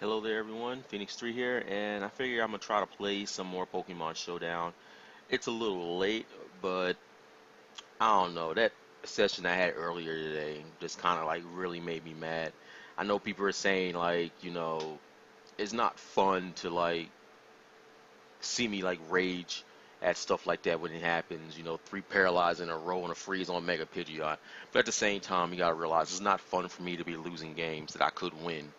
Hello there everyone, Phoenix 3 here, and I figure I'm gonna try to play some more Pokemon Showdown. It's a little late, but I don't know, that session I had earlier today just kinda like really made me mad. I know people are saying like, it's not fun to like see me like rage at stuff like that when it happens, three paralyzed in a row and a freeze on Mega Pidgeot. But at the same time, you gotta realize it's not fun for me to be losing games that I could win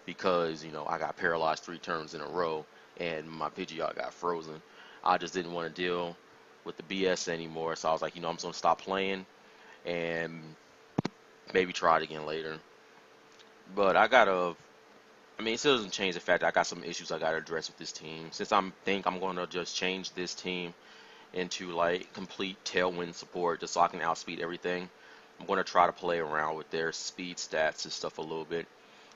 because I got paralyzed 3 turns in a row and my Pidgeot got frozen. I just didn't want to deal with the BS anymore, so I was like, I'm just gonna stop playing and maybe try it again later. But it still doesn't change the fact that I got some issues I gotta address with this team. Since I'm gonna just change this team into like complete tailwind support, just so I can outspeed everything. I'm gonna try to play around with their speed stats and stuff a little bit.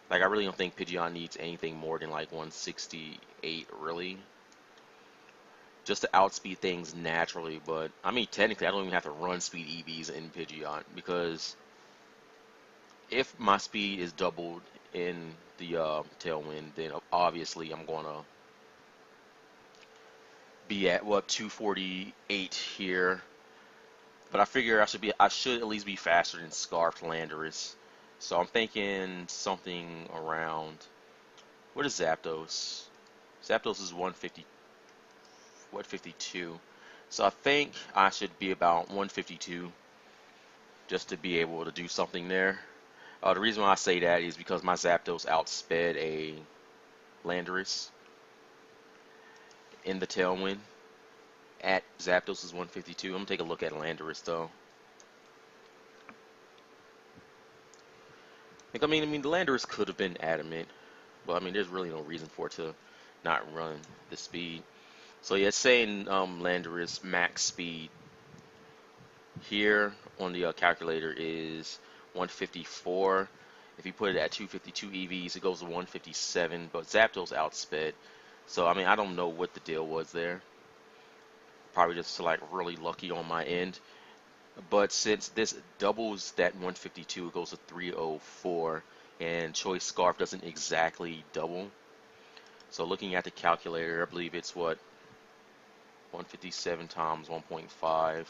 Like, I really don't think Pidgeon needs anything more than like 168, really. Just to outspeed things naturally, but I mean, technically, I don't even have to run speed EVs in Pidgeon because if my speed is doubled in the Tailwind, then obviously I'm gonna be at what 248 here. But I figure I should at least be faster than Scarfed Landorus. So I'm thinking something around. What is Zapdos? Zapdos is 150, what 52. So I think I should be about 152 just to be able to do something there. The reason why I say that is because my Zapdos outsped a Landorus in the Tailwind at Zapdos is 152. I'm gonna take a look at Landorus though. The Landorus could have been adamant, but I mean, there's really no reason for it to not run the speed. So yeah, it's saying Landorus max speed here on the calculator is 154. If you put it at 252 EVs, it goes to 157. But Zapdos outsped, so I mean, I don't know what the deal was there. Probably just like really lucky on my end. But since this doubles that 152, it goes to 304, and Choice Scarf doesn't exactly double. So looking at the calculator, I believe it's what 157 times 1.5,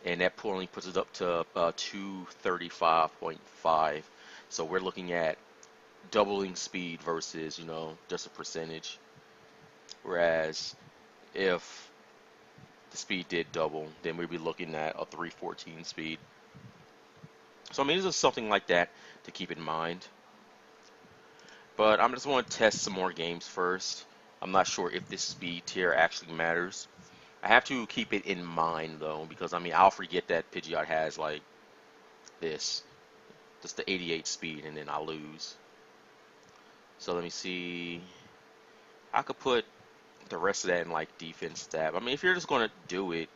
and that only puts it up to 235.5. So we're looking at doubling speed versus just a percentage. Whereas if the speed did double, then we'd be looking at a 314 speed. So I mean, it's just something like that to keep in mind. But I'm just want to test some more games first. I'm not sure if this speed tier actually matters. I have to keep it in mind though, because I mean, I'll forget that Pidgeot has like this, just the 88 speed, and then I lose. So let me see. I could put the rest of that in like defense stab. I mean, if you're just gonna do it,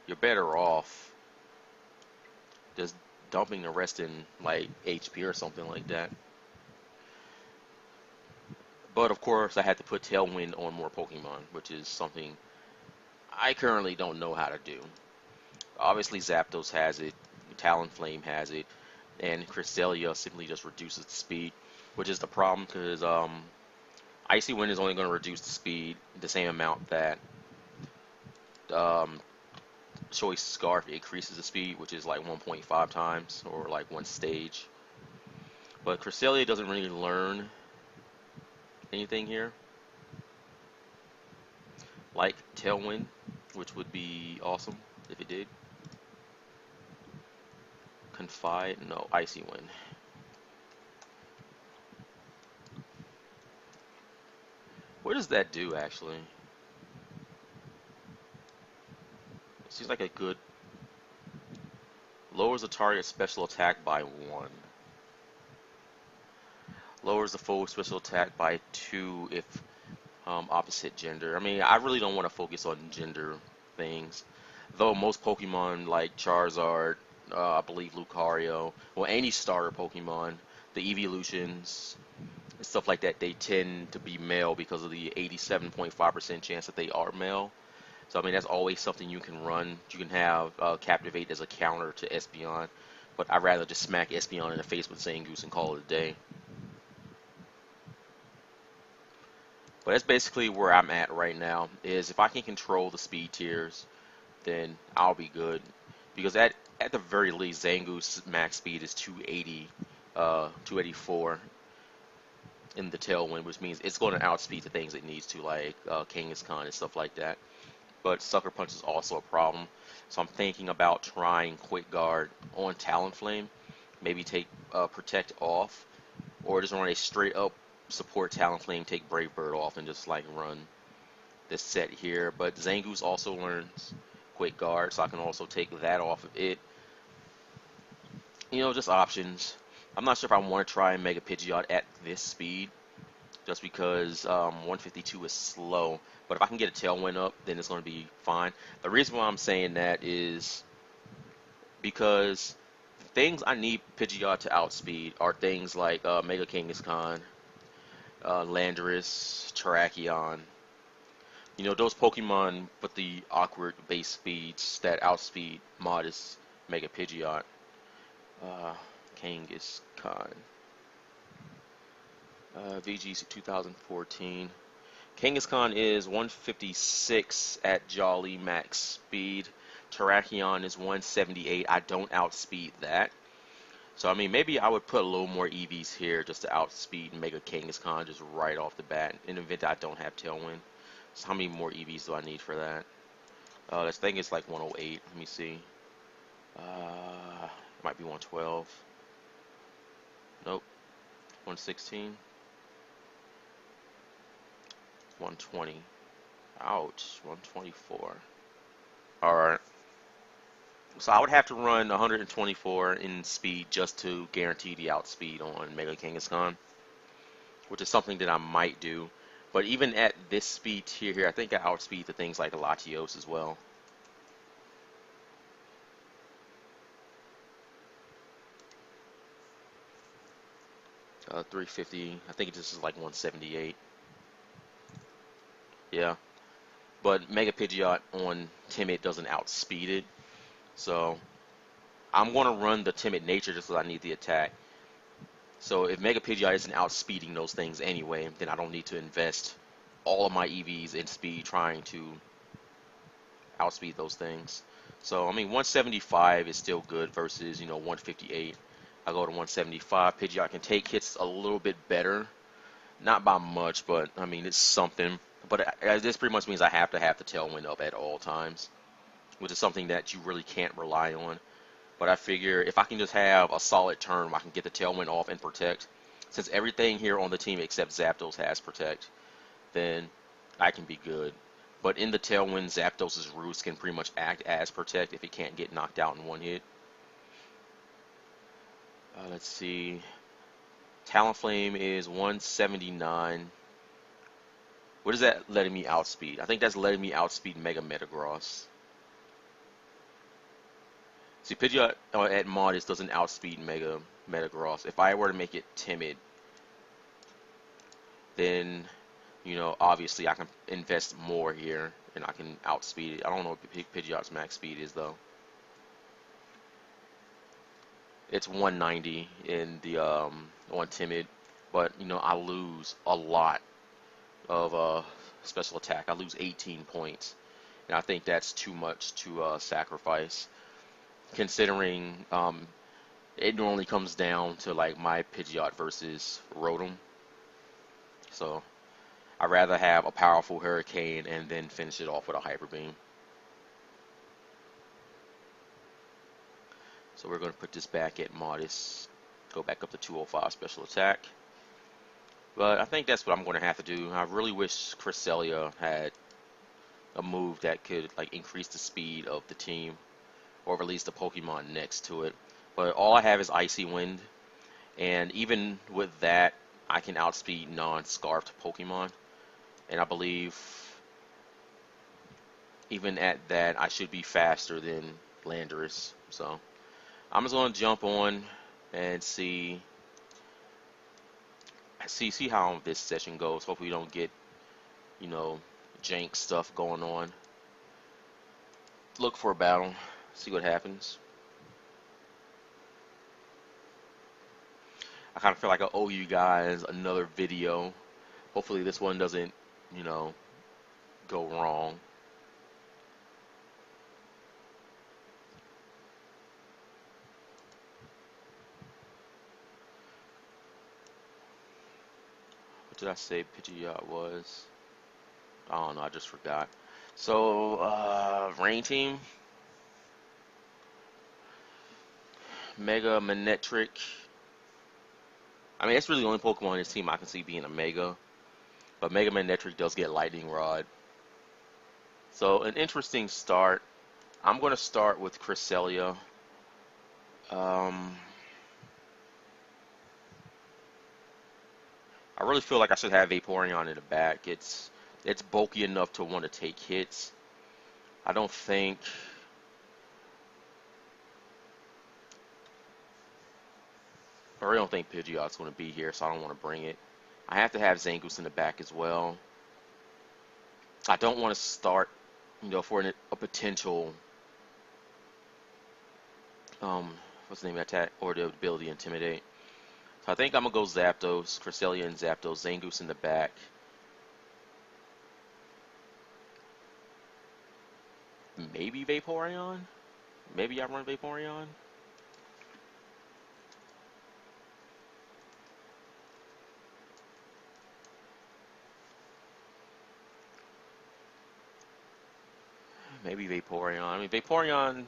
you're better off just dumping the rest in like HP or something like that. But of course, I had to put Tailwind on more Pokemon, which is something I currently don't know how to do. Obviously, Zapdos has it, Talonflame has it, and Cresselia simply just reduces the speed, which is the problem because Icy Wind is only going to reduce the speed the same amount that um, Choice Scarf increases the speed, which is like 1.5 times or like one stage. But Cresselia doesn't really learn anything here, like Tailwind, which would be awesome if it did. Confide, no, Icy Wind. What does that do actually? It seems like a good. Lowers the target special attack by 1. Lowers the foe special attack by 2 if opposite gender. I mean, I really don't want to focus on gender things. Though most Pokemon like Charizard, I believe Lucario, or any starter Pokemon, the evolutions and stuff like that, they tend to be male because of the 87.5% chance that they are male. So I mean, that's always something you can run. You can have Captivate as a counter to Espeon, but I'd rather just smack Espeon in the face with Zangoose and call it a day. But that's basically where I'm at right now. Is if I can control the speed tiers, then I'll be good. Because at the very least, Zangoose max speed is 280, 284 in the tailwind, which means it's going to outspeed the things it needs to, like Kangaskhan and stuff like that. But Sucker Punch is also a problem. So I'm thinking about trying Quick Guard on Talonflame, maybe take Protect off, or just run a straight up support Talonflame, take Brave Bird off, and just like run this set here. But Zangoose also learns Quick Guard, so I can also take that off of it. You know, just options. I'm not sure if I want to try and Mega Pidgeot at this speed, just because 152 is slow. But if I can get a Tailwind up, then it's going to be fine. The reason why I'm saying that is because the things I need Pidgeot to outspeed are things like Mega Kangaskhan, Landorus, Terrakion. You know, those Pokemon with the awkward base speeds that outspeed modest Mega Pidgeot. Kangaskhan. VGC 2014. Kangaskhan is 156 at Jolly max speed. Terrakion is 178. I don't outspeed that. So, I mean, maybe I would put a little more EVs here just to outspeed Mega Kangaskhan just right off the bat in the event that I don't have Tailwind. So how many more EVs do I need for that? This thing is like 108. Let me see. It might be 112. Nope. 116. 120. Ouch. 124. Alright. So I would have to run 124 in speed just to guarantee the outspeed on Mega Kangaskhan, which is something that I might do. But even at this speed tier here, I think I outspeed the things like the Latios as well. Uh, 350. I think this is like 178. Yeah. But Mega Pidgeot on Timid doesn't outspeed it. So I'm going to run the Timid nature just because I need the attack. So if Mega Pidgeot isn't outspeeding those things anyway, then I don't need to invest all of my EVs in speed trying to outspeed those things. So, I mean, 175 is still good versus, 158. I go to 175. Pidgeot can take hits a little bit better. Not by much, but, I mean, it's something. But this pretty much means I have to have the Tailwind up at all times, which is something that you really can't rely on. But I figure if I can just have a solid turn where I can get the Tailwind off and Protect, since everything here on the team except Zapdos has Protect, then I can be good. But in the Tailwind, Zapdos' Roost can pretty much act as Protect if it can't get knocked out in one hit. Let's see. Talonflame is 179. What is that letting me outspeed? I think that's letting me outspeed Mega Metagross. See, Pidgeot at Modest doesn't outspeed Mega Metagross. If I were to make it Timid, then, obviously I can invest more here and I can outspeed it. I don't know what Pidgeot's max speed is, though. It's 190 in the on Timid, but, I lose a lot of special attack. I lose 18 points, and I think that's too much to sacrifice, considering it normally comes down to like my Pidgeot versus Rotom. So I'd rather have a powerful Hurricane and then finish it off with a Hyper Beam. So we're going to put this back at Modest, go back up to 205 special attack. But I think that's what I'm going to have to do. I really wish Cresselia had a move that could like increase the speed of the team, or release the Pokemon next to it. But all I have is Icy Wind, and even with that, I can outspeed non-scarfed Pokemon. And I believe even at that, I should be faster than Landorus. So I'm just going to jump on and see how this session goes. Hopefully we don't get, jank stuff going on. Look for a battle. See what happens. I kind of feel like I owe you guys another video. Hopefully this one doesn't you know, go wrong. What did I say Pidgeot was? I don't know, I just forgot. So, Rain Team, Mega Manectric. I mean, that's really the only Pokemon in this team I can see being a Mega. But Mega Manectric does get Lightning Rod. So, an interesting start. I'm going to start with Cresselia. Um, I really feel like I should have Vaporeon in the back. It's bulky enough to want to take hits. I don't think I really don't think Pidgeot's going to be here, so I don't want to bring it. I have to have Zangoose in the back as well. I don't want to start, for a potential, what's the name of that attack, or the ability to intimidate. So I think I'm going to go Zapdos, Cresselia and Zapdos, Zangoose in the back. Maybe Vaporeon? Maybe I run Vaporeon? Maybe Vaporeon. I mean, Vaporeon.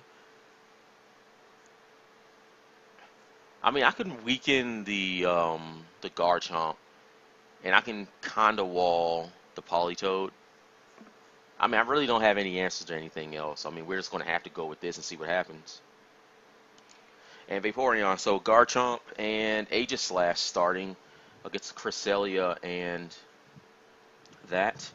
I mean, I can weaken the Garchomp, and I can kinda wall the Politoed. I mean, I really don't have any answers to anything else. I mean, we're just gonna have to go with this and see what happens. And Vaporeon, so Garchomp and Aegislash starting against Cresselia and that.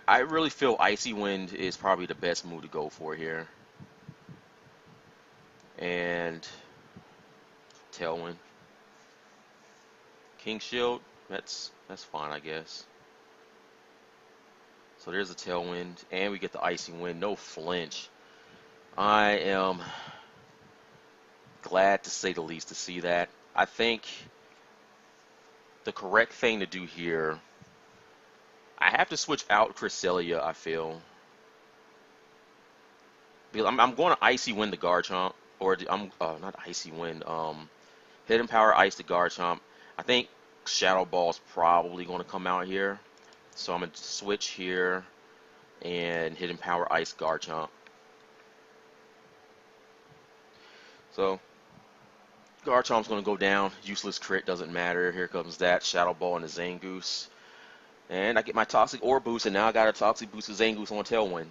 I really feel Icy Wind is probably the best move to go for here. And Tailwind. King Shield, that's fine, I guess. So there's a Tailwind, and we get the Icy Wind, no flinch. I am glad, to say the least, to see that. I think the correct thing to do here, I have to switch out Cresselia, I feel. Because I'm going to Icy Wind the Garchomp, or I'm not Icy Wind, Hidden Power Ice the Garchomp. I think Shadow Ball's probably going to come out here. So I'm going to switch here and Hidden Power Ice Garchomp. So Garchomp's going to go down. Useless crit, doesn't matter. Here comes that Shadow Ball and the Zangoose. And I get my Toxic Orb boost, and now I got a Toxic boost with Zangoose on Tailwind.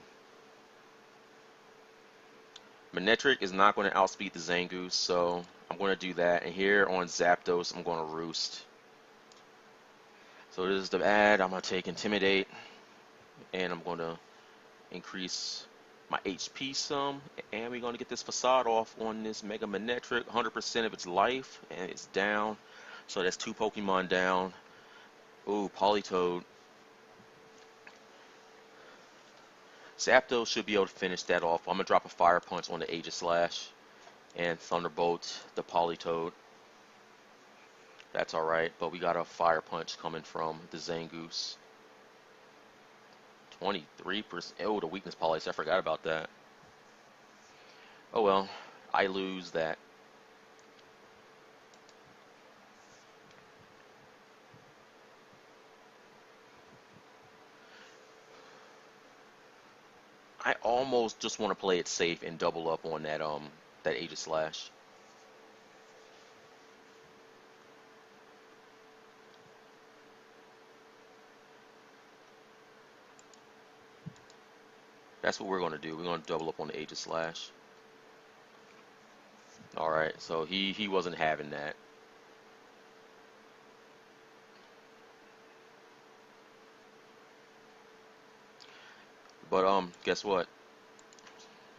Manectric is not going to outspeed the Zangoose, so I'm going to do that. And here on Zapdos, I'm going to Roost. So this is the ad. I'm going to take Intimidate, and I'm going to increase my HP some. And we're going to get this Facade off on this Mega Manectric. 100% of its life, and it's down. So that's 2 Pokemon down. Ooh, Politoed. Zapdos should be able to finish that off. I'm going to drop a Fire Punch on the Aegislash and Thunderbolt the Politoed. That's alright, but we got a Fire Punch coming from the Zangoose. 23%. Oh, the Weakness Policy. I forgot about that. Oh well, I lose that. I almost just want to play it safe and double up on that Aegislash. That's what we're going to do. We're going to double up on the Aegislash. Alright, so he wasn't having that. But guess what?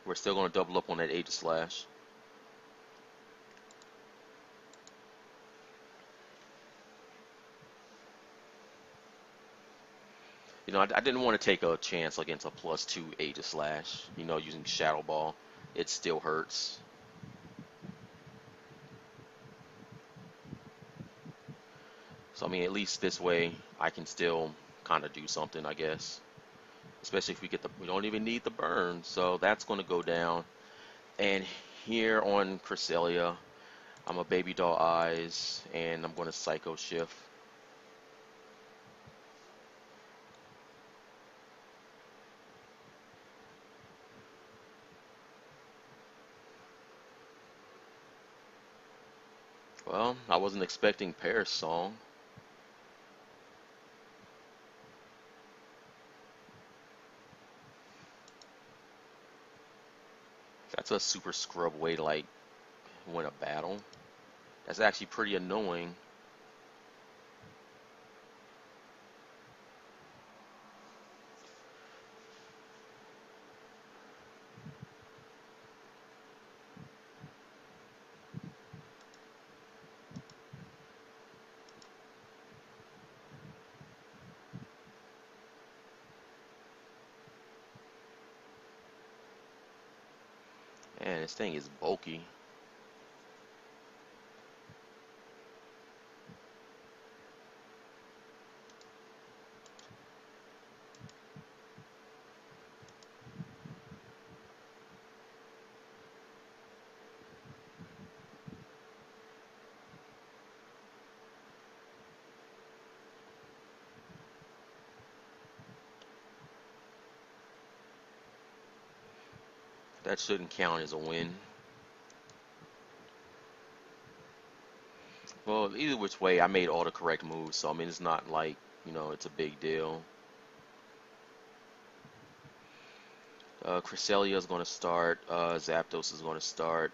We're still going to double up on that Aegislash. You know, I didn't want to take a chance against a +2 Aegislash, using Shadow Ball. It still hurts. So I mean, at least this way I can still kind of do something, I guess. Especially if we get we don't even need the burn, so that's going to go down. And here on Cresselia, I'm a Baby Doll Eyes, and I'm going to Psycho Shift. Well, I wasn't expecting Paris Song. That's a super scrub way to like win a battle. That's actually pretty annoying. Man, this thing is bulky. That shouldn't count as a win. Well, either which way, I made all the correct moves, so I mean, it's not like, it's a big deal. Cresselia is going to start. Zapdos is going to start.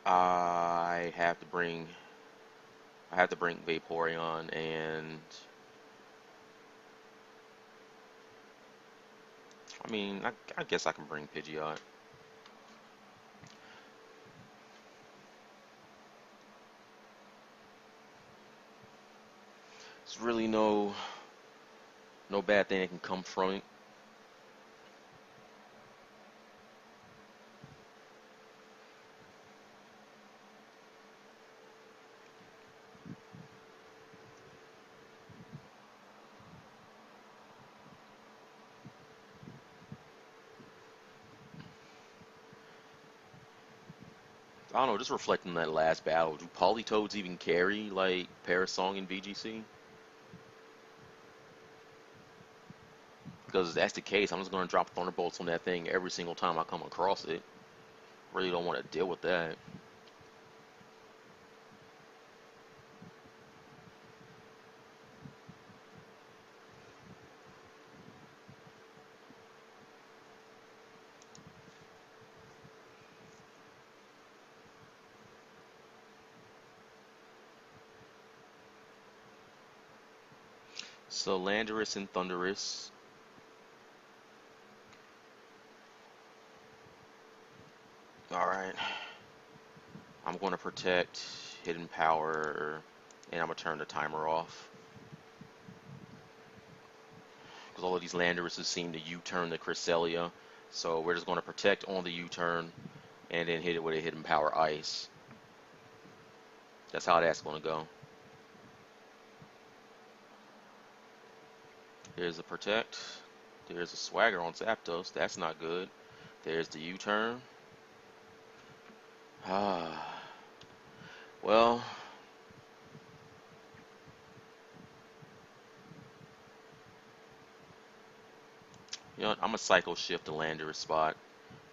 I have to bring Vaporeon, and I mean, I guess I can bring Pidgeot. There's really no bad thing that can come from it. I don't know, just reflecting that last battle, do Politoads even carry, like, Parasong in VGC? Because if that's the case, I'm just going to drop Thunderbolts on that thing every single time I come across it. Really don't want to deal with that. So Landorus and Thundurus. Alright. I'm going to protect Hidden Power, and I'm going to turn the timer off. Because all of these Landoruses seem to U-turn the Cresselia. So we're just going to protect on the U-turn, and then hit it with a Hidden Power Ice. That's how that's going to go. There's a Protect. There's a Swagger on Zapdos. That's not good. There's the U-turn. Well, you know what? I'm going to Psycho Shift the Landorus spot,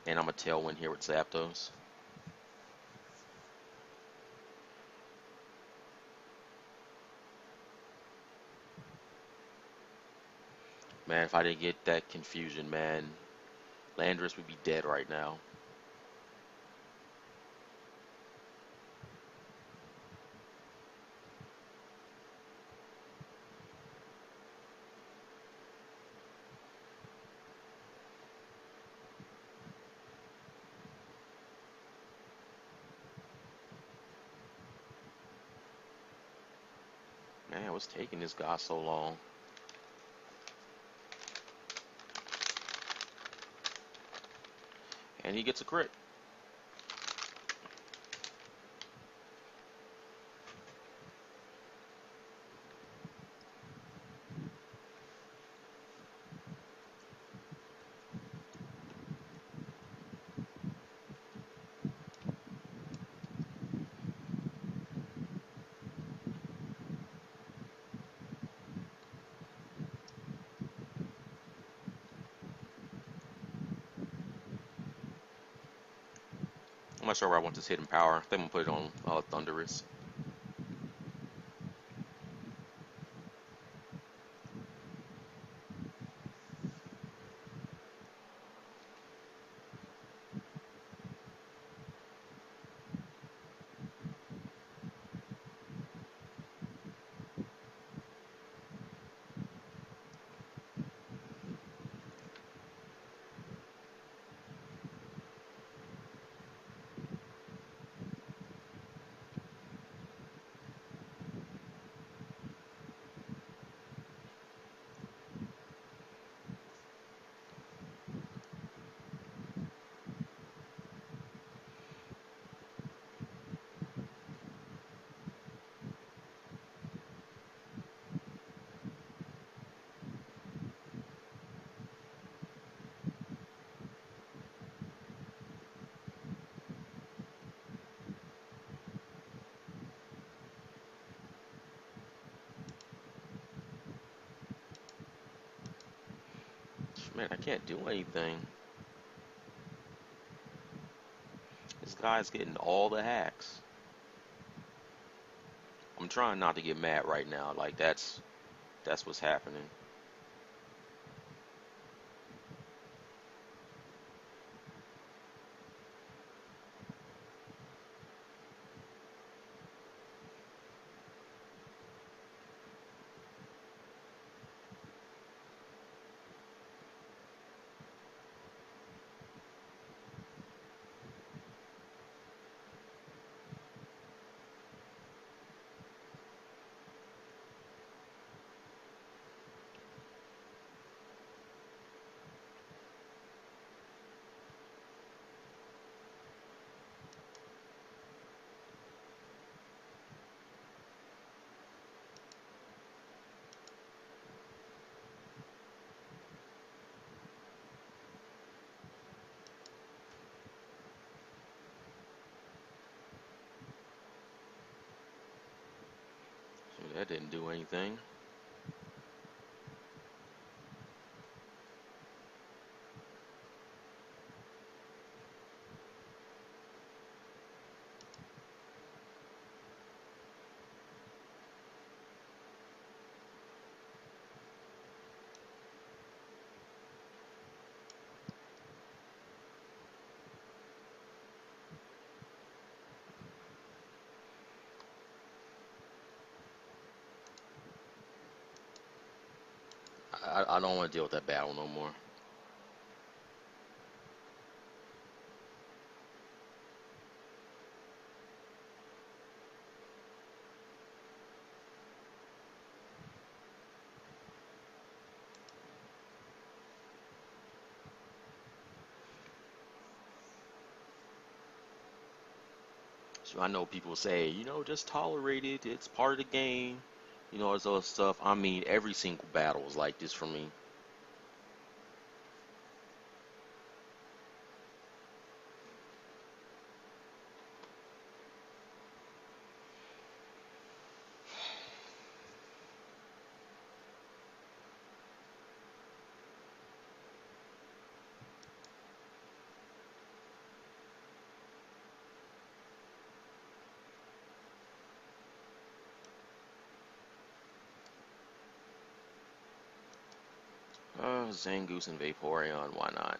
and I'm going to Tailwind here with Zapdos. Man, if I didn't get that confusion, man, Landorus would be dead right now. Man, what's taking this guy so long? And he gets a crit. not sure where I want this hidden power. I think I'm gonna put it on Thunderous. Man, I can't do anything. This guy's getting all the hacks. I'm trying not to get mad right now. Like that's what's happening. So that didn't do anything. I don't want to deal with that battle no more. So I know people say, just tolerate it. It's part of the game. All this other stuff. I mean, every single battle is like this for me. Zangoose and Vaporeon, why not?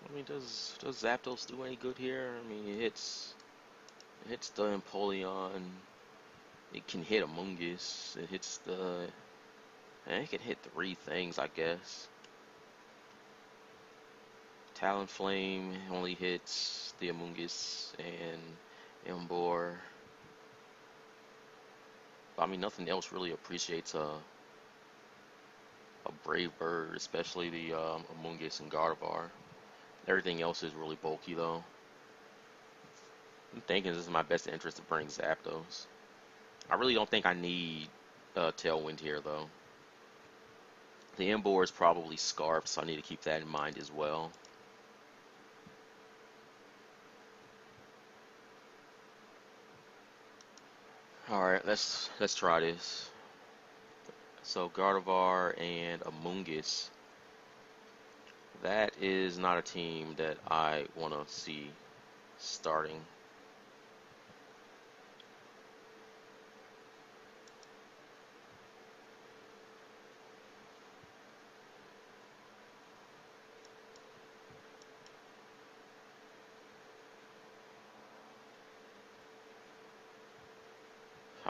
I mean, does Zapdos do any good here? I mean, it hits the Empoleon. It can hit Amoonguss. It hits the. And it can hit three things, I guess. Talonflame only hits the Amoonguss and Emboar. But I mean, nothing else really appreciates a brave bird, especially the Amoonguss and Gardevoir. Everything else is really bulky though. I'm thinking this is my best interest to bring Zapdos. I really don't think I need Tailwind here though. The Emboar is probably Scarf, so I need to keep that in mind as well. All right, let's try this. So Gardevoir and Amoonguss. That is not a team that I want to see starting.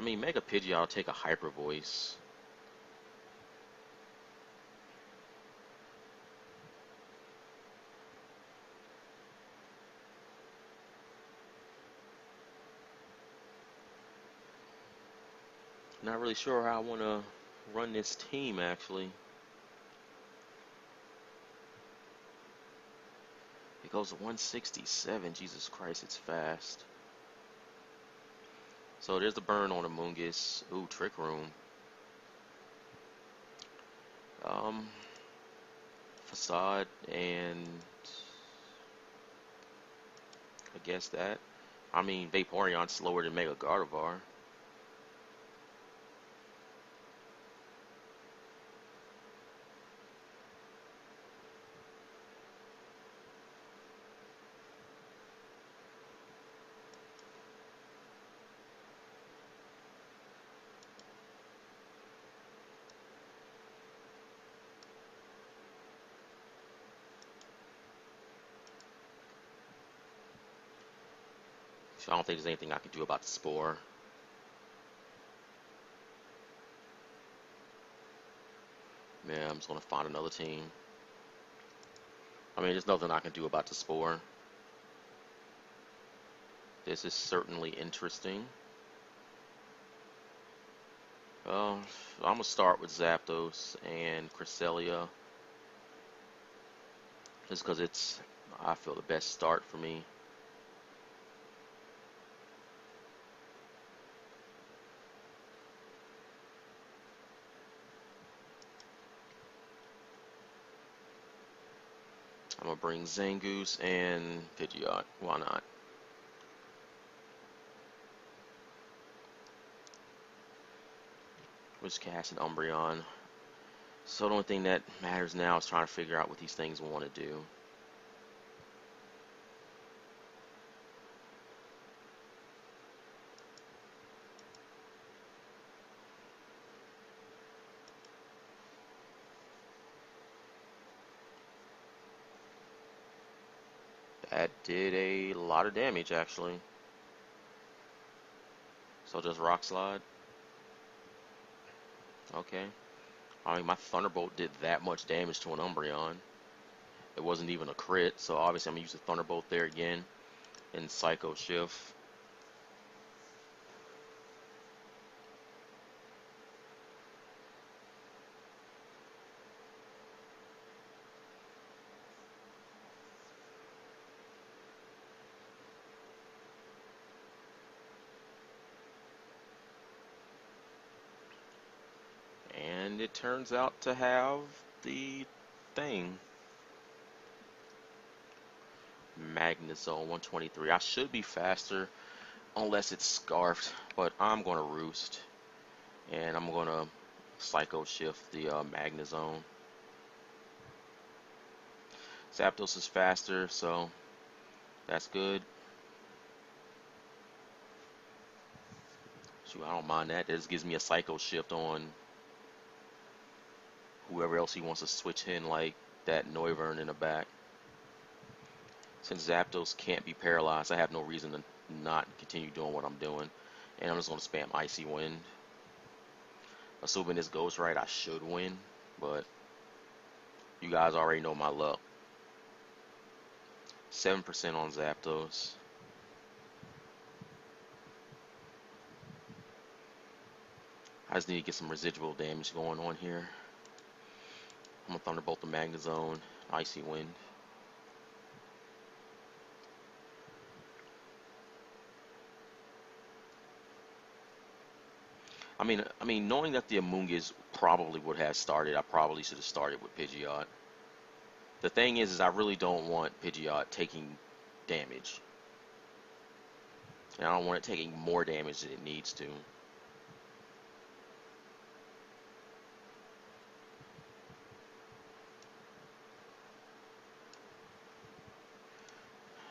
I mean, Mega Pidgeot will take a Hyper Voice. Not really sure how I want to run this team, actually. It goes to 167. Jesus Christ, it's fast. So there's the burn on Amoonguss. Ooh, Trick Room. Um, Facade and I guess that. I mean, Vaporeon's slower than Mega Gardevoir. So I don't think there's anything I can do about the Spore. Yeah, I'm just gonna find another team. I mean, there's nothing I can do about the Spore. This is certainly interesting. I'm gonna start with Zapdos and Cresselia, just because I feel the best start for me. I'm gonna bring Zangoose and Pidgeot. Why not? We're just casting Umbreon. So the only thing that matters now is trying to figure out what these things want to do. That did a lot of damage, actually. So just Rock Slide. Okay. I mean, my Thunderbolt did that much damage to an Umbreon. It wasn't even a crit, so obviously I'm going to use the Thunderbolt there again and Psycho Shift. And it turns out to have the thing. Magnezone 123. I should be faster unless it's Scarfed, but I'm going to Roost. And I'm going to Psycho Shift the Magnezone. Zapdos is faster, so that's good. Shoot, I don't mind that. This gives me a Psycho Shift on whoever else he wants to switch in, like that Noivern in the back. Since Zapdos can't be paralyzed, I have no reason to not continue doing what I'm doing. And I'm just going to spam Icy Wind. Assuming this goes right, I should win. But you guys already know my luck. 7% on Zapdos. I just need to get some residual damage going on here. I'm going to Thunderbolt the Magnezone, Icy Wind. I mean, knowing that the Amoonguss probably would have started, I probably should have started with Pidgeot. The thing is I really don't want Pidgeot taking damage. And I don't want it taking more damage than it needs to.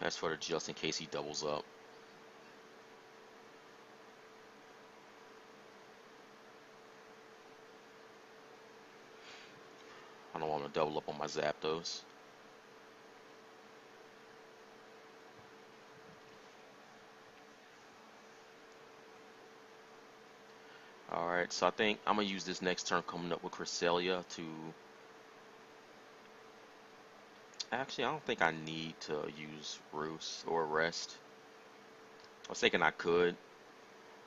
That's for the just in case he doubles up. I don't want to double up on my Zapdos. Alright, so I think I'm going to use this next turn coming up with Cresselia to... Actually, I don't think I need to use Roost or Rest. I was thinking I could,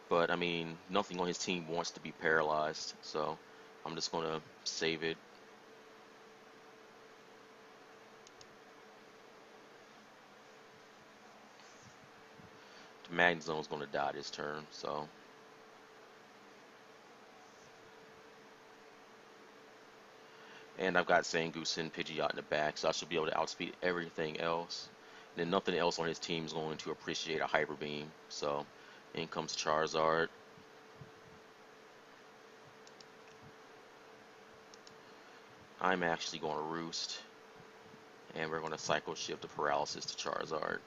but I mean, nothing on his team wants to be paralyzed, so I'm just going to save it. The Magnezone is going to die this turn, so... And I've got Zangoose and Pidgeot in the back, so I should be able to outspeed everything else. And then nothing else on his team is going to appreciate a Hyper Beam. So, in comes Charizard. I'm actually going to Roost. And we're going to Cycle Shift the Paralysis to Charizard.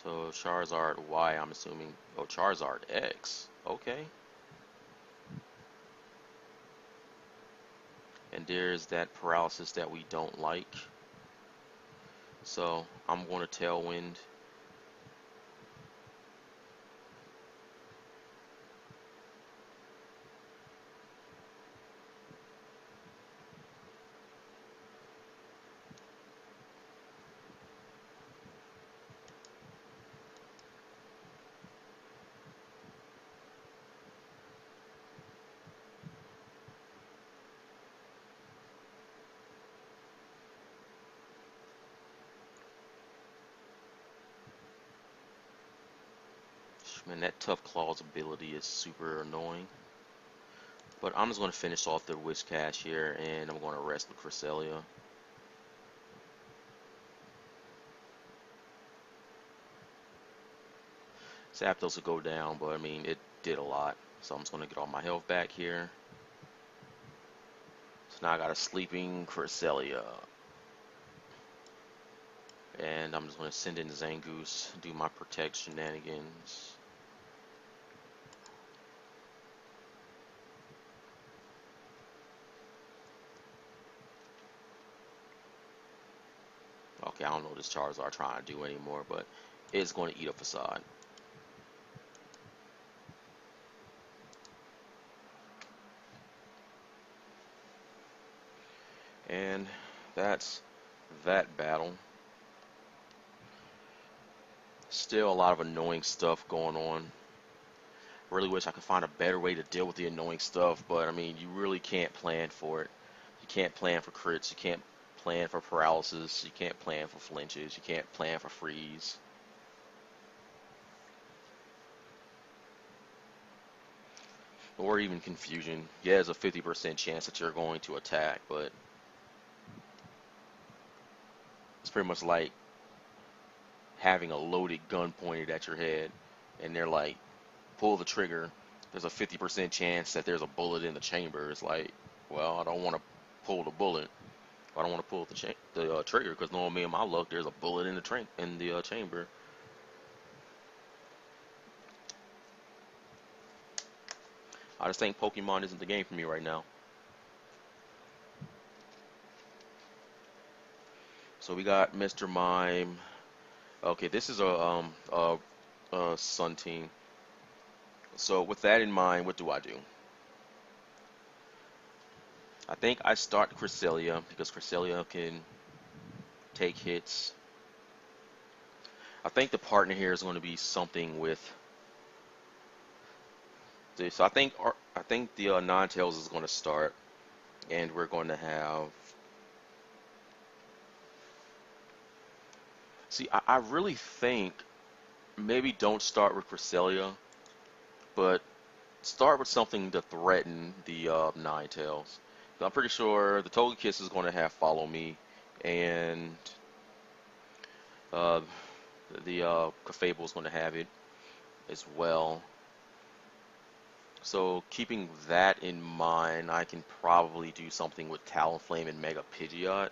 So Charizard Y, I'm assuming. Oh, Charizard X. Okay. And there's that paralysis that we don't like. So I'm going to Tailwind. Man, that Tough Claws ability is super annoying. But I'm just going to finish off the Whiscash here, and I'm going to rest with Cresselia. Zapdos will go down, but I mean, it did a lot. So I'm just going to get all my health back here. So now I got a sleeping Cresselia. And I'm just going to send in Zangoose, do my Protect shenanigans. Okay, I don't know what this Charizard trying to do anymore, but it's going to eat a Facade. And that's that battle. Still a lot of annoying stuff going on. Really wish I could find a better way to deal with the annoying stuff, but I mean, you really can't plan for it. You can't plan for crits, you can't plan for paralysis, you can't plan for flinches, you can't plan for freeze. Or even confusion. Yeah, there's a 50% chance that you're going to attack, but it's pretty much like having a loaded gun pointed at your head, and they're like, pull the trigger. There's a 50% chance that there's a bullet in the chamber. It's like, well, I don't want to pull the bullet. I don't want to pull the trigger because knowing me and my luck, there's a bullet in the chamber. I just think Pokemon isn't the game for me right now. So we got Mr. Mime. Okay, this is a Sun team. So with that in mind, what do? I think I start Cresselia because Cresselia can take hits. I think the partner here is going to be something with. So I think the Ninetales is going to start, and we're going to have. See, I really think maybe don't start with Cresselia, but start with something to threaten the Ninetales. I'm pretty sure the Togekiss is going to have Follow Me, and Uh, the Clefable is going to have it as well. So keeping that in mind, I can probably do something with Talonflame and Mega Pidgeot.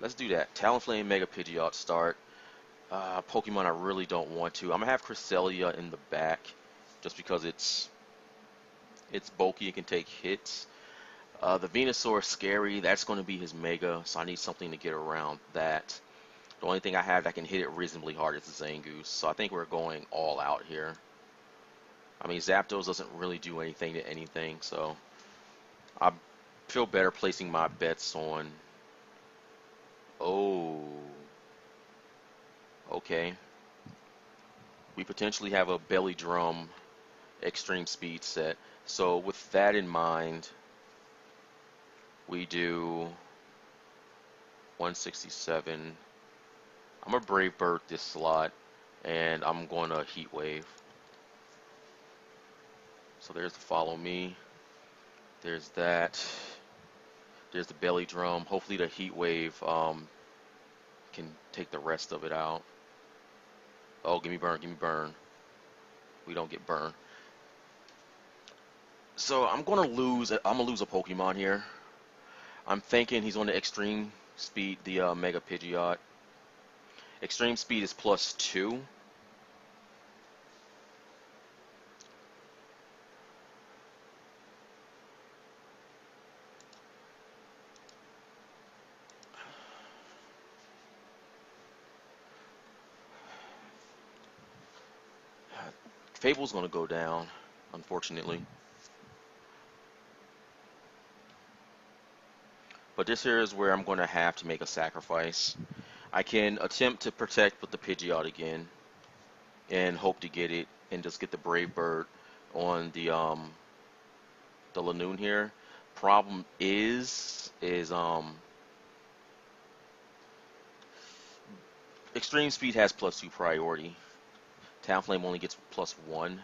Let's do that. Talonflame, Mega Pidgeot start. Pokemon I really don't want to. I'm gonna have Cresselia in the back, just because it's bulky. It can take hits. The Venusaur is scary. That's going to be his Mega, so I need something to get around that. The only thing I have that can hit it reasonably hard is the Zangoose, so I think we're going all out here. I mean, Zapdos doesn't really do anything to anything, so I feel better placing my bets on... Oh, okay. We potentially have a Belly Drum Extreme Speed set. So with that in mind, we do 167. I'm a Brave Bird this slot, and I'm going to Heat Wave. So there's the Follow Me. There's that. There's the Belly Drum. Hopefully the Heat Wave can take the rest of it out. Oh, give me burn, give me burn. We don't get burn. So I'm gonna lose a Pokemon here. I'm thinking he's on the Extreme Speed, the Mega Pidgeot. Extreme Speed is +2. Fable's gonna go down, unfortunately. But this here is where I'm going to have to make a sacrifice. I can attempt to protect with the Pidgeot again and hope to get it and just get the Brave Bird on the Lanoon here. Problem is Extreme Speed has +2 priority. Talonflame only gets +1.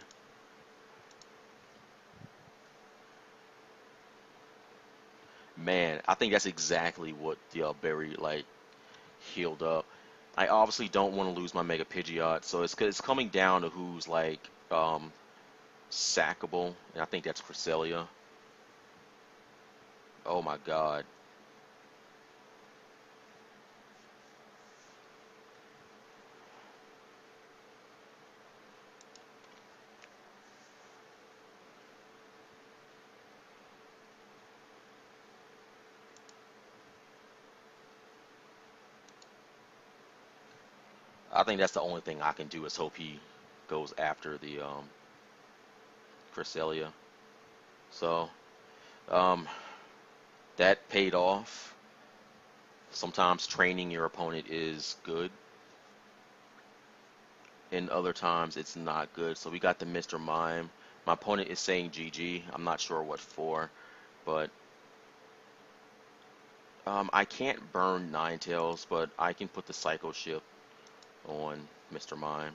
Man, I think that's exactly what the berry like healed up. I obviously don't want to lose my Mega Pidgeot, so it's coming down to who's like sackable, and I think that's Cresselia. Oh my God. I think that's the only thing I can do is hope he goes after the Cresselia. So that paid off. Sometimes training your opponent is good, and other times it's not good. So we got the Mr. Mime. My opponent is saying GG. I'm not sure what for, but I can't burn Ninetales, but I can put the Psycho Shift on Mr. Mime.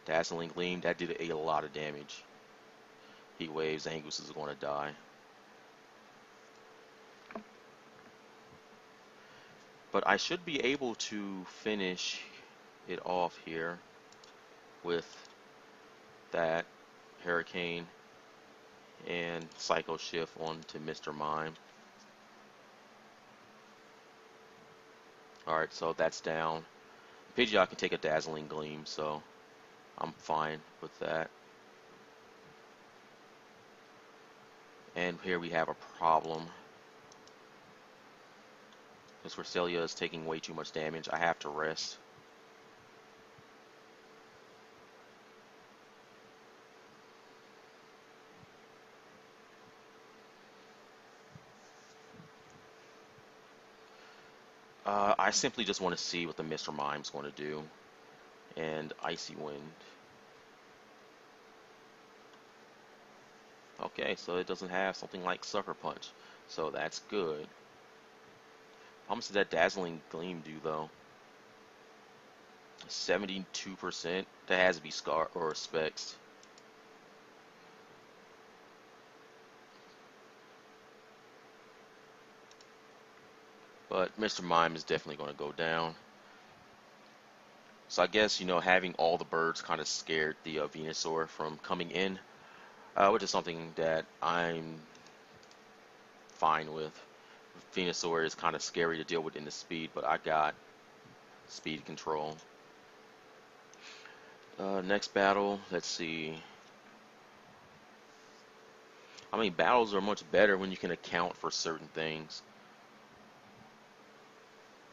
Dazzling Gleam, that did a lot of damage. Heat Wave, Zangoose is going to die. But I should be able to finish it off here with that Hurricane and Psycho Shift onto Mr. Mime. Alright, so that's down. Pidgeot can take a Dazzling Gleam, so I'm fine with that. And here we have a problem. Because Cresselia is taking way too much damage. I have to rest. I simply just want to see what the Mr. Mime's going to do. And Icy Wind. Okay, so it doesn't have something like Sucker Punch. So that's good. How much did that Dazzling Gleam do, though? 72%? That has to be Scar or Specs. But Mr. Mime is definitely going to go down. So I guess, having all the birds kind of scared the Venusaur from coming in, which is something that I'm fine with. Venusaur is kind of scary to deal with in the speed, but I got speed control. Next battle, let's see. I mean, battles are much better when you can account for certain things.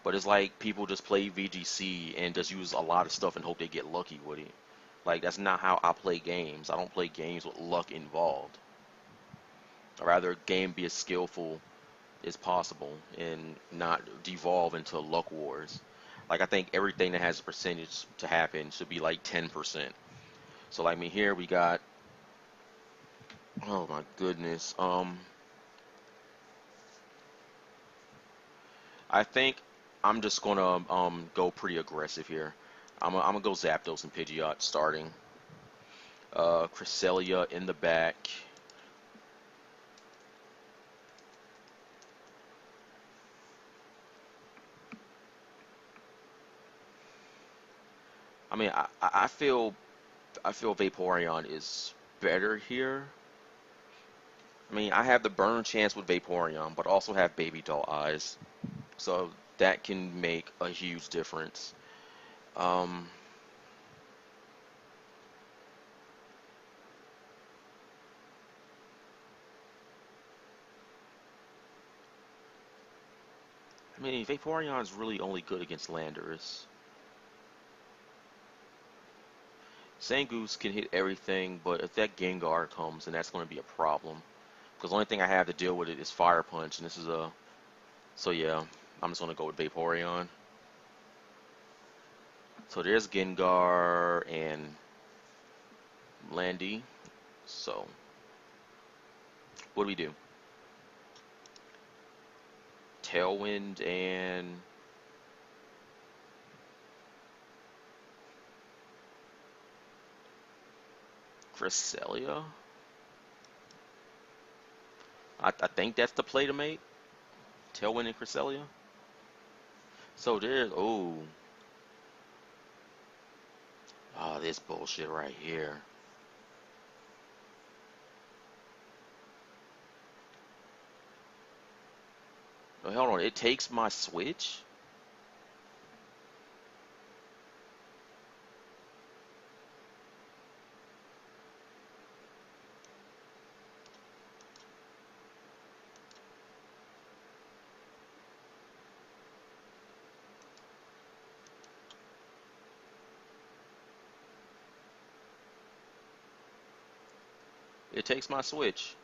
But it's like people just play VGC and just use a lot of stuff and hope they get lucky with it. Like, that's not how I play games. I don't play games with luck involved. I'd rather a game be as skillful as possible and not devolve into luck wars. Like, I think everything that has a percentage to happen should be like 10%. So, like, here we got, oh my goodness. I think I'm just gonna go pretty aggressive here. I'm gonna go Zapdos and Pidgeot starting. Cresselia in the back. I mean, I feel Vaporeon is better here. I mean, I have the burn chance with Vaporeon, but also have Baby Doll Eyes, so that can make a huge difference. Um, I mean, Vaporeon is really only good against Landorus. Zangoose can hit everything, but if that Gengar comes, then that's going to be a problem. Because the only thing I have to deal with it is Fire Punch, and this is a... So yeah, I'm just going to go with Vaporeon. So there's Gengar and Landy. So, what do we do? Tailwind and... Cresselia? I think that's the play to make. Tailwind and Cresselia. So there's... Oh. Oh, this bullshit right here. Oh, hold on. It takes my switch? It takes my switch.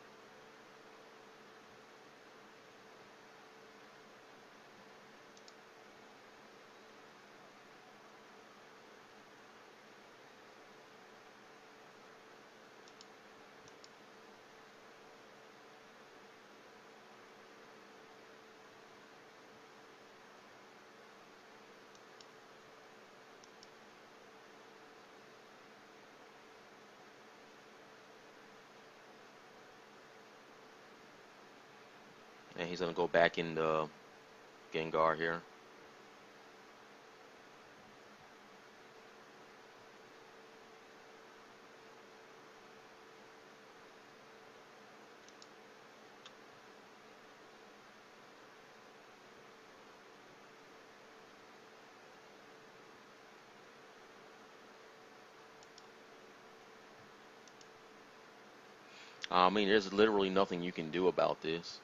And he's gonna go back in the Gengar here. I mean, there's literally nothing you can do about this.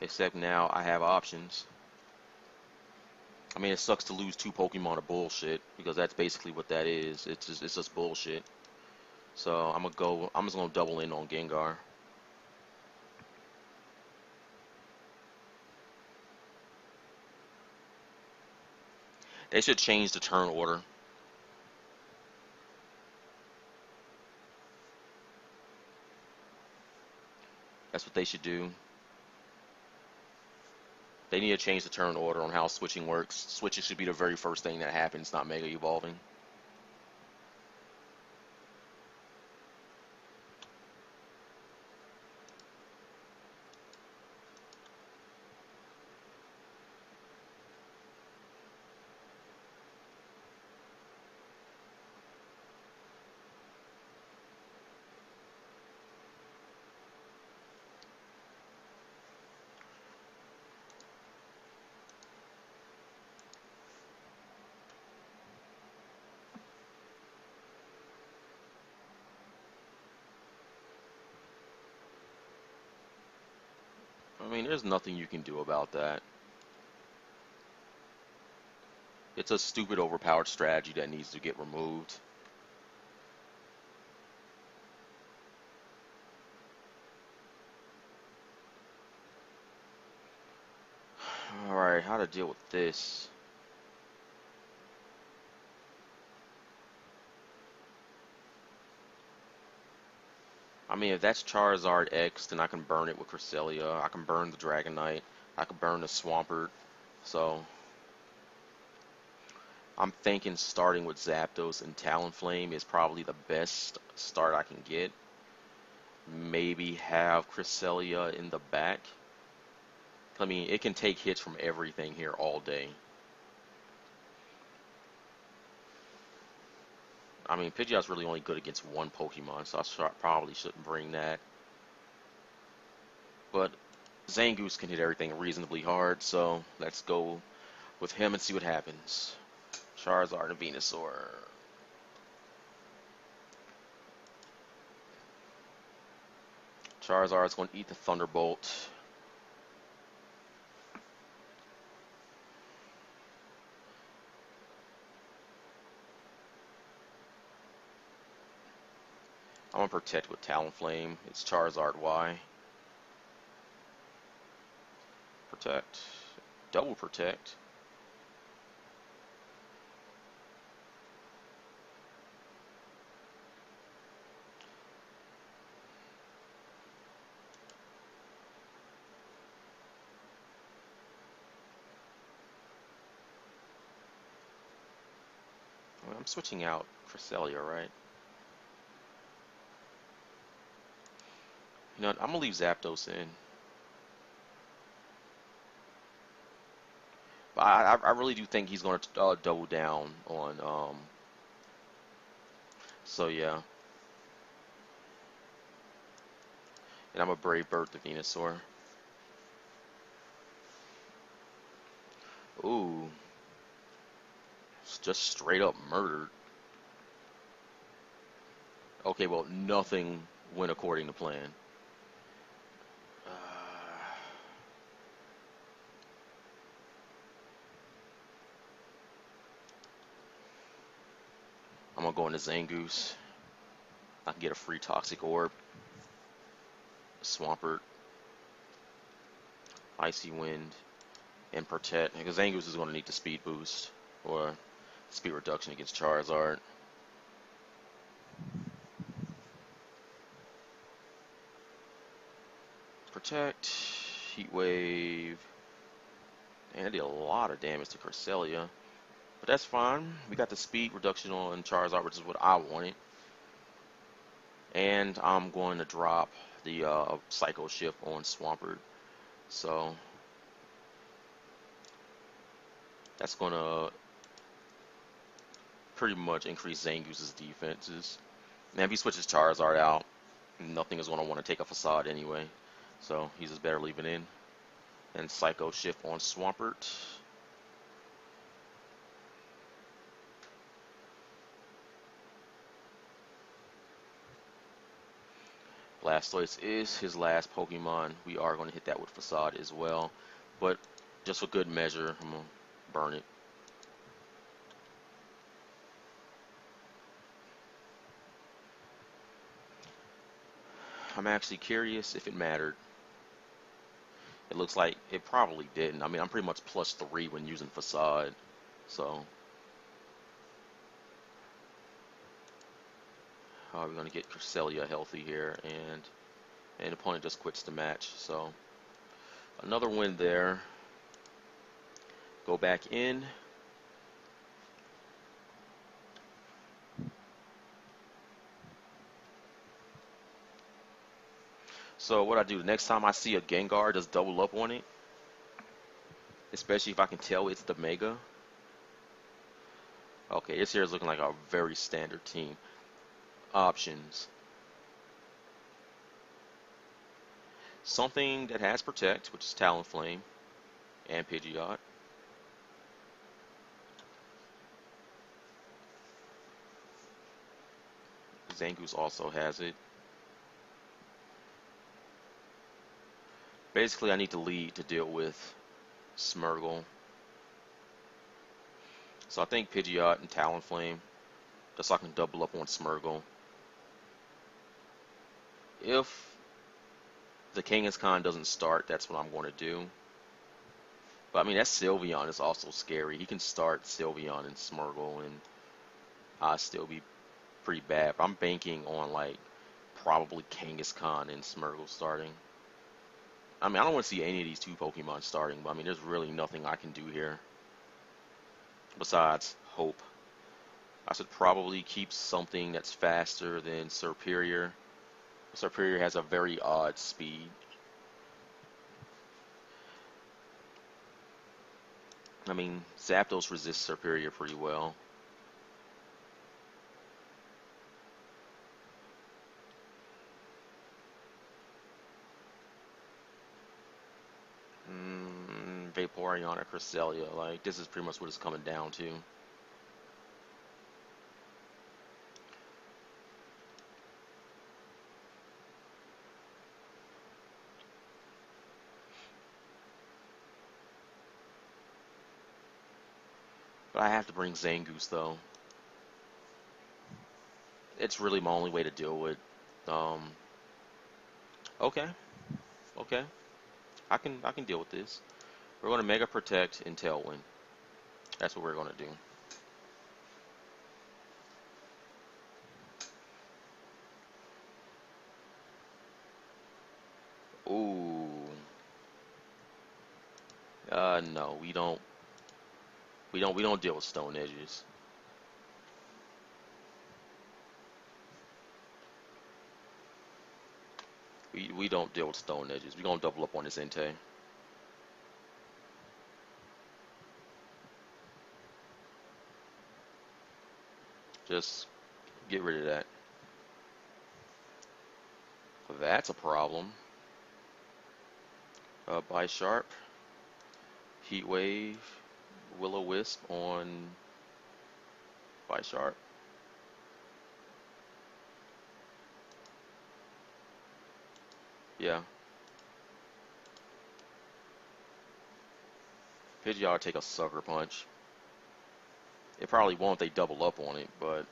Except now I have options. I mean, it sucks to lose two Pokemon to bullshit, because that's basically what that is. It's just bullshit. So I'm just gonna double in on Gengar. They should change the turn order. That's what they should do. They need to change the turn order on how switching works. Switches should be the very first thing that happens, not Mega Evolving. mean, there's nothing you can do about that. It's a stupid, overpowered strategy that needs to get removed. Alright, how to deal with this? I mean, if that's Charizard X, then I can burn it with Cresselia. I can burn the Dragonite. I can burn the Swampert. So, I'm thinking starting with Zapdos and Talonflame is probably the best start I can get. Maybe have Cresselia in the back. I mean, it can take hits from everything here all day. I mean, Pidgeot's really only good against one Pokemon, so I probably shouldn't bring that. But Zangoose can hit everything reasonably hard, so let's go with him and see what happens. Charizard and Venusaur. Charizard's going to eat the Thunderbolt. I'm going to protect with Talonflame. It's Charizard Y. Protect. Double protect. Well, I'm switching out Cresselia, right? You know what, I'm going to leave Zapdos in. But I really do think he's going to double down on, so yeah. And I'm a Brave Bird the Venusaur. Ooh. It's just straight up murdered. Okay, well, nothing went according to plan. I'm gonna go into Zangoose. I can get a free Toxic Orb. Swampert. Icy Wind. And Protect. Because Zangoose is gonna need the speed boost. Or speed reduction against Charizard. Protect. Heat Wave. And I did a lot of damage to Cresselia. But that's fine. We got the speed reduction on Charizard, which is what I wanted. And I'm going to drop the Psycho Shift on Swampert. So that's going to pretty much increase Zangoose's defenses. And if he switches Charizard out, nothing is going to want to take a Facade anyway. So he's just better leaving in. And Psycho Shift on Swampert. Blastoise is his last Pokemon. We are going to hit that with Facade as well. But just for good measure, I'm going to burn it. I'm actually curious if it mattered. It looks like it probably didn't. I mean, I'm pretty much +3 when using Facade. So we're going to get Cresselia healthy here, and the opponent just quits the match. So another win there. Go back in. So what I do, the next time I see a Gengar, just double up on it. Especially if I can tell it's the Mega. Okay, this here is looking like a very standard team. Options. Something that has Protect, which is Talonflame and Pidgeot. Zangoose also has it. Basically, I need to lead to deal with Smeargle. So I think Pidgeot and Talonflame, just so I can double up on Smeargle. If the Kangaskhan doesn't start, that's what I'm going to do. But I mean, that Sylveon is also scary. He can start Sylveon and Smeargle, and I'll still be pretty bad. But I'm banking on like probably Kangaskhan and Smeargle starting. I mean, I don't want to see any of these two Pokemon starting, but I mean, there's really nothing I can do here besides hope. I should probably keep something that's faster than Serperior. Serperior has a very odd speed. I mean, Zapdos resists Serperior pretty well. Vaporeon or Cresselia, like, this is pretty much what it's coming down to. But I have to bring Zangoose, though. It's really my only way to deal with. Okay, okay, I can deal with this. We're going to Mega Protect and Tailwind. That's what we're going to do. Ooh. No, we don't. We don't deal with Stone Edges. We don't deal with Stone Edges. We're gonna double up on this Entei. Just get rid of that. That's a problem. Bisharp, Heat Wave, Will-O-Wisp on Bisharp. Yeah. Pidgeot will take a Sucker Punch. It probably won't, they double up on it, but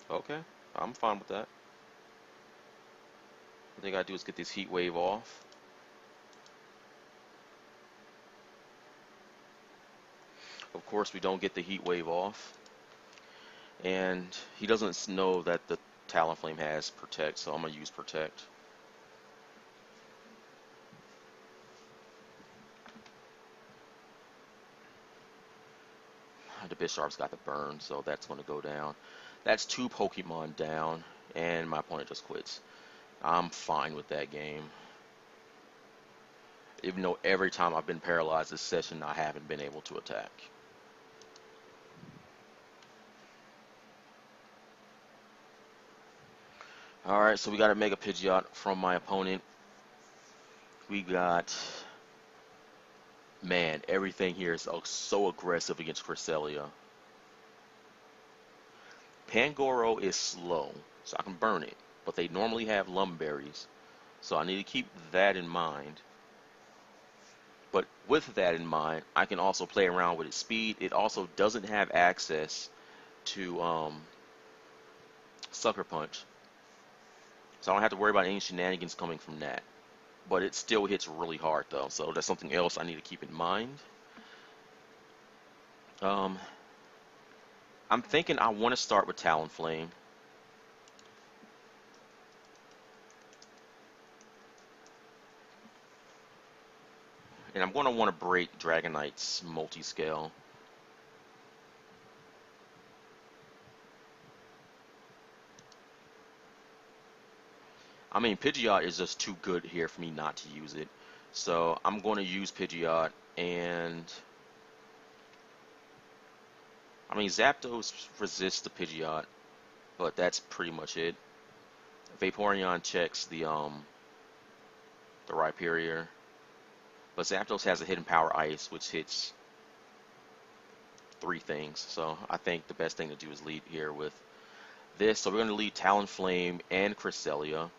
okay, I'm fine with that. What I gotta do is get this Heat Wave off. Of course, we don't get the Heat Wave off. And he doesn't know that the Talonflame has Protect, so I'm gonna use Protect. The Bisharp's got the burn, so that's going to go down. That's two Pokemon down, and my opponent just quits. I'm fine with that game. Even though every time I've been paralyzed this session, I haven't been able to attack. Alright, so we got a Mega Pidgeot from my opponent. We got... Man, everything here is so aggressive against Cresselia. Pangoro is slow, so I can burn it. But they normally have Lumberries, so I need to keep that in mind. But with that in mind, I can also play around with its speed. It also doesn't have access to Sucker Punch, so I don't have to worry about any shenanigans coming from that. But it still hits really hard though, so that's something else I need to keep in mind. I'm thinking I want to start with Talonflame. And I'm going to want to break Dragonite's multi-scale. I mean, Pidgeot is just too good here for me not to use it. So I'm going to use Pidgeot, and I mean, Zapdos resists the Pidgeot, but that's pretty much it. Vaporeon checks the Rhyperior, but Zapdos has a hidden Power Ice, which hits three things. So I think the best thing to do is lead here with this. So we're going to lead Talonflame and Cresselia.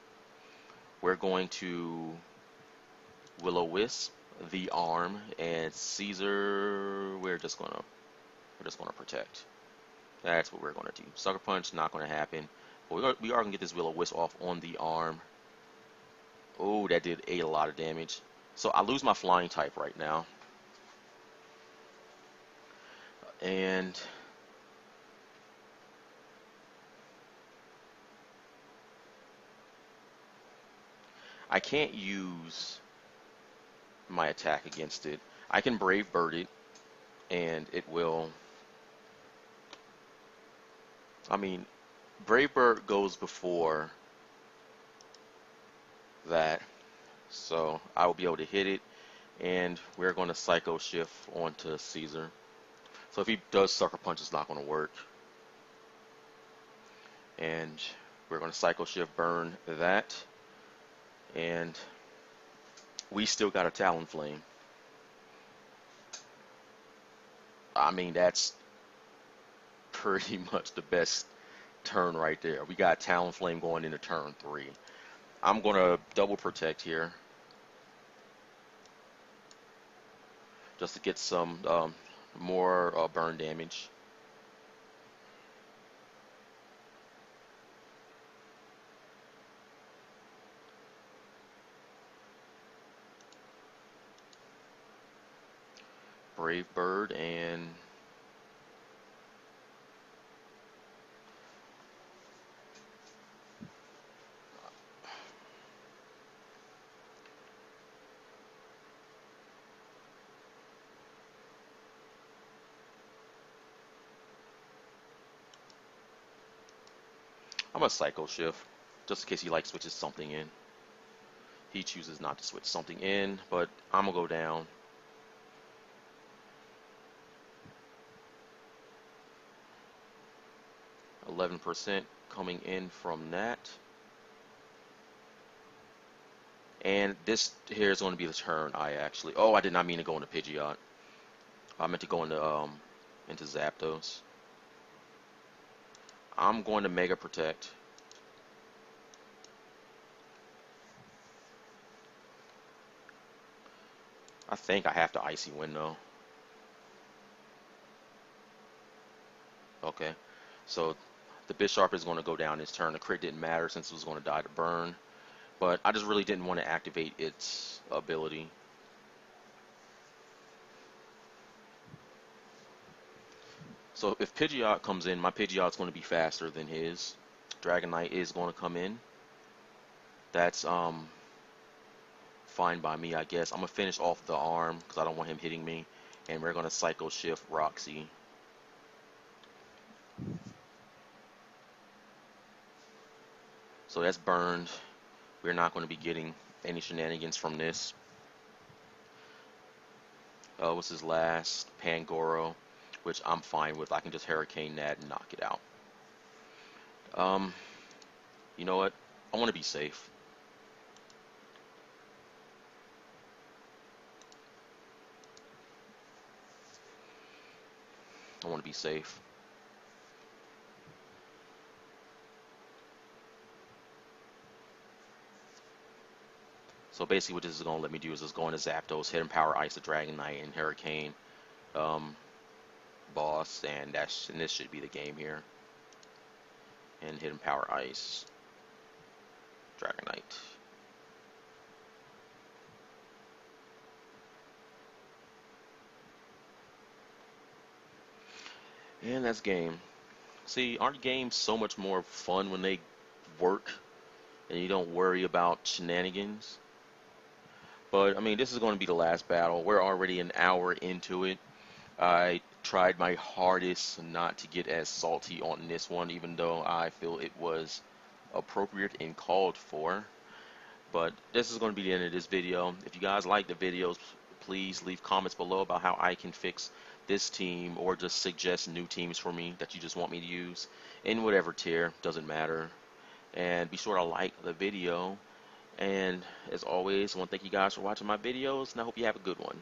We're going to Will-O-Wisp, the Arm, and Caesar. We're just gonna protect. That's what we're gonna do. Sucker Punch not gonna happen. But we are gonna get this Will-O-Wisp off on the Arm. Oh, that did a lot of damage. So I lose my flying type right now. And I can't use my attack against it. I can Brave Bird it, and it will. I mean, Brave Bird goes before that, so I will be able to hit it, and we're going to Psycho Shift onto Caesar. So if he does Sucker Punch, it's not going to work. And we're going to Psycho Shift burn that, and we still got a Talonflame. I mean, that's pretty much the best turn right there. We got Talonflame going into turn 3. I'm going to double protect here just to get some more burn damage. Brave Bird and I'm gonna Psycho Shift just in case he like switches something in. He chooses not to switch something in, but I'm gonna go down. 11% coming in from that. And this here is going to be the turn I actually. Oh, I did not mean to go into Pidgeot. I meant to go into Zapdos. I'm going to Mega Protect. I think I have to Icy Wind though. Okay, so the Bisharp is going to go down its turn. The crit didn't matter since it was going to die to burn, but I just really didn't want to activate its ability. So if Pidgeot comes in, my Pidgeot's going to be faster than his. Dragonite is going to come in. That's fine by me, I guess. I'm going to finish off the Arm because I don't want him hitting me. And we're going to Psycho Shift Roxy. So that's burned. We're not going to be getting any shenanigans from this. What's his last? Pangoro, which I'm fine with. I can just Hurricane that and knock it out. You know what? I want to be safe. I want to be safe. So basically what this is going to let me do is just go into Zapdos, hit and Power Ice the Dragonite, and Hurricane boss, and this should be the game here. And hit and Power Ice Dragonite. And that's game. See, aren't games so much more fun when they work and you don't worry about shenanigans? But, I mean, this is going to be the last battle. We're already an hour into it. I tried my hardest not to get as salty on this one, even though I feel it was appropriate and called for. But this is going to be the end of this video. If you guys like the videos, please leave comments below about how I can fix this team, or just suggest new teams for me that you just want me to use in whatever tier, doesn't matter. And be sure to like the video. And as always, I want to thank you guys for watching my videos, and I hope you have a good one.